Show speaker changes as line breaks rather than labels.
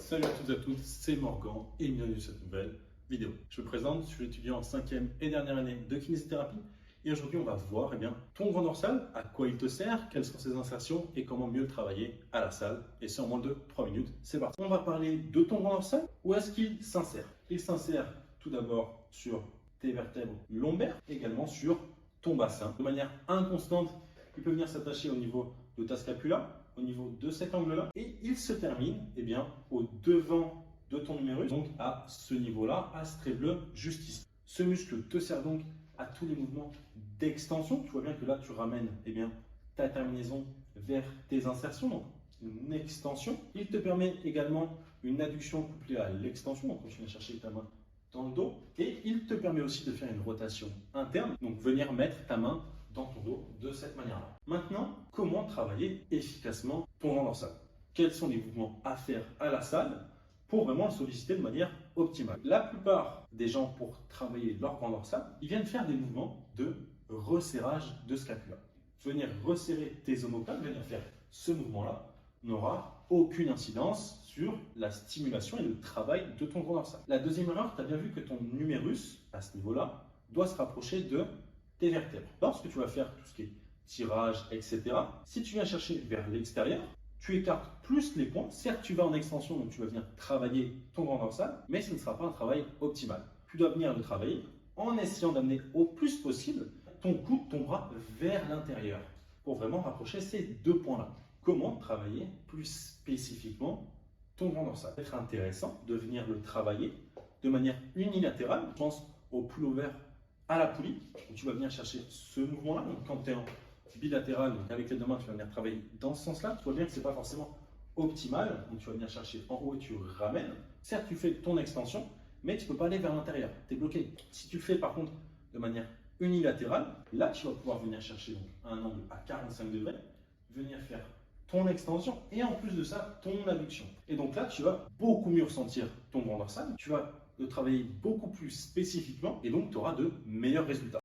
Salut à toutes et à tous, c'est Morgan et bienvenue dans cette nouvelle vidéo. Je me présente, je suis étudiant en 5e et dernière année de kinésithérapie et aujourd'hui on va voir ton grand dorsal, à quoi il te sert, quelles sont ses insertions et comment mieux le travailler à la salle. Et c'est en moins de 3 minutes, c'est parti. On va parler de ton grand dorsal, où est-ce qu'il s'insère? Il s'insère tout d'abord sur tes vertèbres lombaires, également sur ton bassin. De manière inconstante, il peut venir s'attacher au niveau de ta scapula, au niveau de cet angle-là, et il se termine au devant de ton numérus, donc à ce niveau-là, à ce trait bleu juste ici. Ce muscle te sert donc à tous les mouvements d'extension. Tu vois bien que là, tu ramènes ta terminaison vers tes insertions, donc une extension. Il te permet également une adduction couplée à l'extension, donc quand tu viens chercher ta main dans le dos, et il te permet aussi de faire une rotation interne, donc venir mettre ta main dans ton dos de cette manière-là. Maintenant, comment travailler efficacement ton grand dorsal? Quels sont les mouvements à faire à la salle pour vraiment le solliciter de manière optimale? La plupart des gens, pour travailler leur grand dorsal, ils viennent faire des mouvements de resserrage de scapula. Venir resserrer tes omoplates, venir faire ce mouvement-là, n'aura aucune incidence sur la stimulation et le travail de ton grand dorsal. La deuxième erreur, tu as bien vu que ton numérus, à ce niveau-là, doit se rapprocher de tes vertèbres. Lorsque tu vas faire tout ce qui est tirage, etc., si tu viens chercher vers l'extérieur, tu écartes plus les points. Certes, tu vas en extension, donc tu vas venir travailler ton grand dorsal, mais ce ne sera pas un travail optimal. Tu dois venir le travailler en essayant d'amener au plus possible ton coude, ton bras vers l'intérieur pour vraiment rapprocher ces deux points-là. Comment travailler plus spécifiquement ton grand dorsal? Ça va être intéressant de venir le travailler de manière unilatérale. Je pense au pullover à la poulie, où tu vas venir chercher ce mouvement-là. Donc quand tu es en bilatéral, donc avec les deux mains, tu vas venir travailler dans ce sens-là. Tu vois bien que ce n'est pas forcément optimal. Donc tu vas venir chercher en haut et tu ramènes. Certes, tu fais ton extension, mais tu ne peux pas aller vers l'intérieur. Tu es bloqué. Si tu le fais par contre de manière unilatérale, là tu vas pouvoir venir chercher donc, un angle à 45 degrés, venir faire ton extension et en plus de ça, ton abduction. Et donc là, tu vas beaucoup mieux ressentir ton grand dorsal. Tu vas le travailler beaucoup plus spécifiquement et donc tu auras de meilleurs résultats.